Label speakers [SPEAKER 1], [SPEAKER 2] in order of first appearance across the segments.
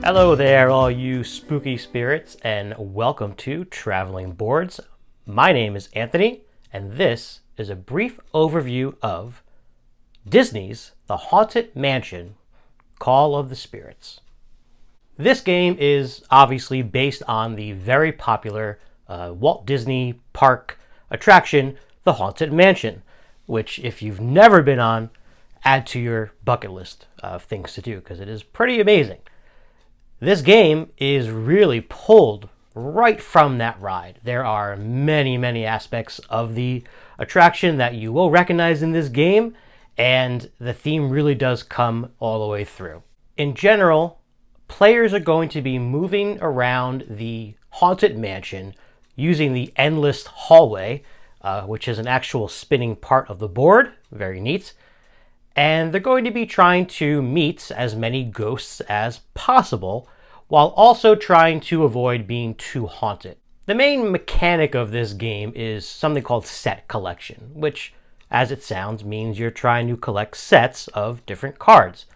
[SPEAKER 1] Hello there, all you spooky spirits, and welcome to Traveling Boards. My name is Anthony, and this is a brief overview of Disney's The Haunted Mansion: Call of the Spirits. This game is obviously based on the very popular Walt Disney Park attraction, The Haunted Mansion, which, if you've never been on, add to your bucket list of things to do, because it is pretty amazing. This game is really pulled right from that ride. There are many aspects of the attraction that you will recognize in this game, and the theme really does come all the way through. In general, players are going to be moving around the Haunted Mansion using the endless hallway, which is an actual spinning part of the board. Very neat. And they're going to be trying to meet as many ghosts as possible, while also trying to avoid being too haunted. The main mechanic of this game is something called set collection, which, as it sounds, means you're trying to collect sets of different cards.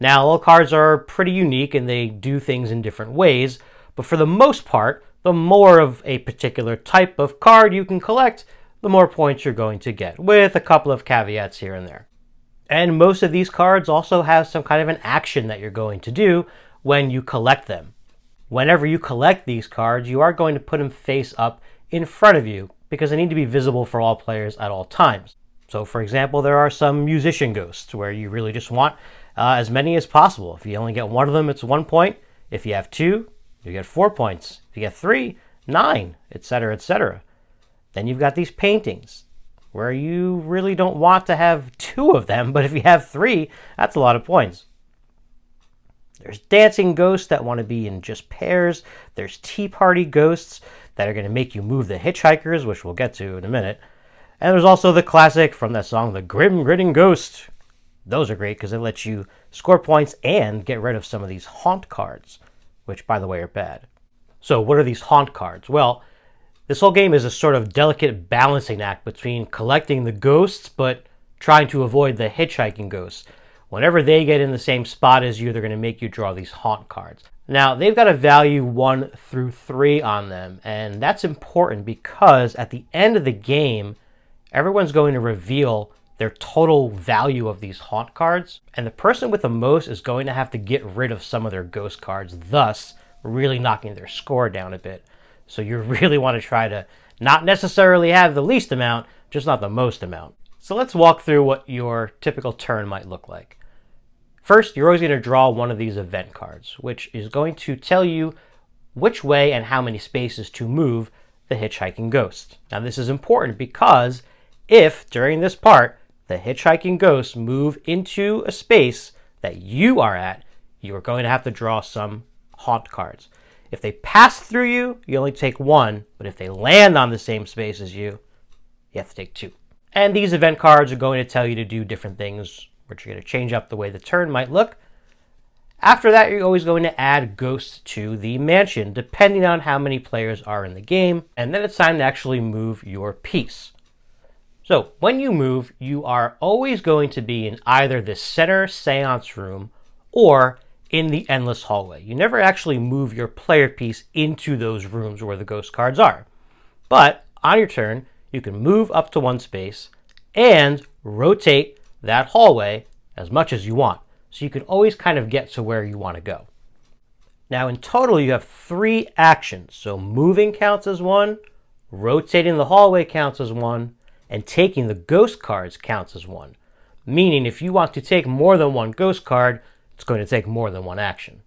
[SPEAKER 1] Now, all cards are pretty unique and they do things in different ways, but for the most part, the more of a particular type of card you can collect, the more points you're going to get, with a couple of caveats here and there. And most of these cards also have some kind of an action that you're going to do when you collect them. Whenever you collect these cards, you are going to put them face up in front of you because they need to be visible for all players at all times. So, for example, there are some musician ghosts where you really just want as many as possible. If you only get one of them, it's 1 point. If you have two, you get 4 points. If you get three, 9, etc., etc. Then you've got these paintings where you really don't want to have 2 of them, but if you have 3, that's a lot of points. There's dancing ghosts that want to be in just pairs. There's tea party ghosts that are going to make you move the hitchhikers, which we'll get to in a minute. And there's also the classic from that song, the Grim Grinning Ghost. Those are great because they let you score points and get rid of some of these haunt cards, which, by the way, are bad. So what are these haunt cards? Well, this whole game is a sort of delicate balancing act between collecting the ghosts but trying to avoid the hitchhiking ghosts. Whenever they get in the same spot as you, they're going to make you draw these haunt cards. Now, they've got a value 1 through 3 on them, and that's important because at the end of the game, everyone's going to reveal their total value of these haunt cards, and the person with the most is going to have to get rid of some of their ghost cards, thus really knocking their score down a bit. So you really want to try to not necessarily have the least amount, just not the most amount. So let's walk through what your typical turn might look like. First, you're always going to draw one of these event cards, which is going to tell you which way and how many spaces to move the hitchhiking ghost. Now, this is important because if, during this part, the hitchhiking ghosts move into a space that you are at, you are going to have to draw some haunt cards. If they pass through you, you only take 1, but if they land on the same space as you, you have to take 2. And these event cards are going to tell you to do different things, which are going to change up the way the turn might look. After that, you're always going to add ghosts to the mansion, depending on how many players are in the game, and then it's time to actually move your piece. So, when you move, you are always going to be in either the center seance room or in the endless hallway. You never actually move your player piece into those rooms where the ghost cards are. But on your turn, you can move up to 1 space and rotate that hallway as much as you want. So you can always kind of get to where you want to go. Now in total, you have 3 actions. So moving counts as 1, rotating the hallway counts as 1, and taking the ghost cards counts as 1. Meaning if you want to take more than 1 ghost card, it's going to take more than 1 action.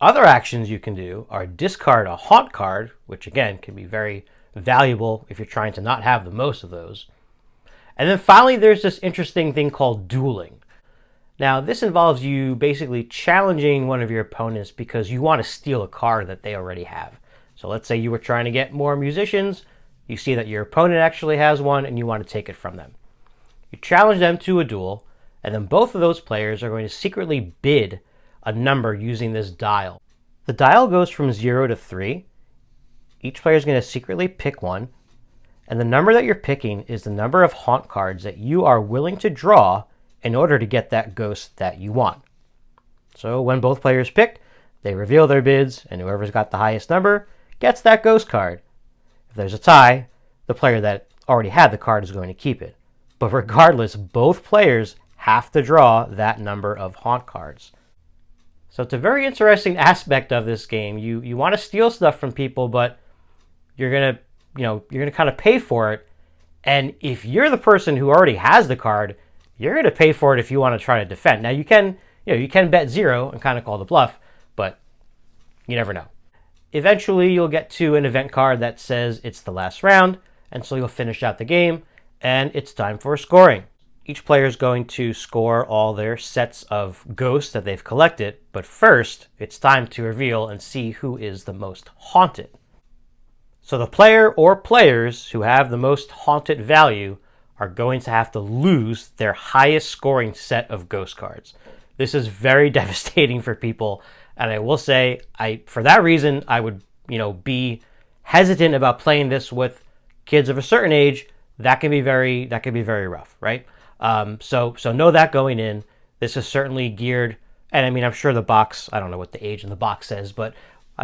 [SPEAKER 1] Other actions you can do are discard a haunt card, which again can be very valuable if you're trying to not have the most of those. And then finally, there's this interesting thing called dueling. Now, this involves you basically challenging one of your opponents because you want to steal a card that they already have. So let's say you were trying to get more musicians, you see that your opponent actually has one and you want to take it from them. You challenge them to a duel, and then both of those players are going to secretly bid a number using this dial. The dial goes from 0 to 3. Each player is going to secretly pick one, and the number that you're picking is the number of haunt cards that you are willing to draw in order to get that ghost that you want. So when both players pick, They reveal their bids, and whoever's got the highest number gets that ghost card. If there's a tie, the player that already had the card is going to keep it. But regardless, both players have to draw that number of haunt cards. So it's a very interesting aspect of this game. You want to steal stuff from people, but you're gonna kind of pay for it. And if you're the person who already has the card, you're gonna pay for it if you want to try to defend. Now you can bet zero and kind of call the bluff, but you never know. Eventually, you'll get to an event card that says it's the last round, and so you'll finish out the game, and it's time for scoring. Each player is going to score all their sets of ghosts that they've collected, but first, it's time to reveal and see who is the most haunted. So the player or players who have the most haunted value are going to have to lose their highest scoring set of ghost cards. This is very devastating for people, and I will say, for that reason, I would be hesitant about playing this with kids of a certain age. That can be very rough, right? So know that going in. This is certainly geared, and I mean, I'm sure the box, I don't know what the age in the box says, but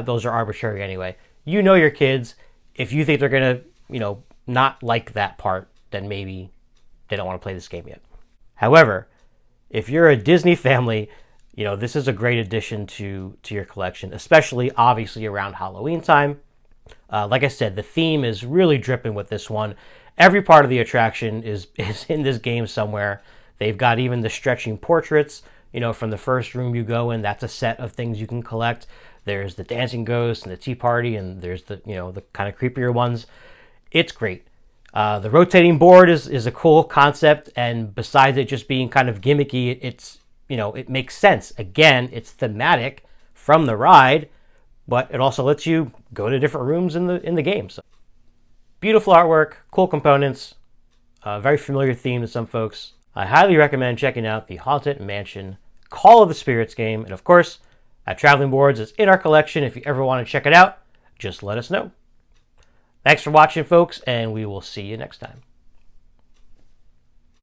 [SPEAKER 1] those are arbitrary anyway. You know your kids. If you think they're going to, not like that part, then maybe they don't want to play this game yet. However, if you're a Disney family, this is a great addition to your collection, especially obviously around Halloween time. Like I said, the theme is really dripping with this one. Every part of the attraction is in this game somewhere. They've got even the stretching portraits, from the first room you go in. That's a set of things you can collect. There's the dancing ghost and the tea party, and there's the kind of creepier ones. It's great. The rotating board is a cool concept, and besides it just being kind of gimmicky, it makes sense. Again, it's thematic from the ride, but it also lets you go to different rooms in the game. So, beautiful artwork, cool components, very familiar theme to some folks. I highly recommend checking out the Haunted Mansion Call of the Spirits game, and of course, at Traveling Boards is in our collection. If you ever want to check it out, just let us know. Thanks for watching, folks, and we will see you next time.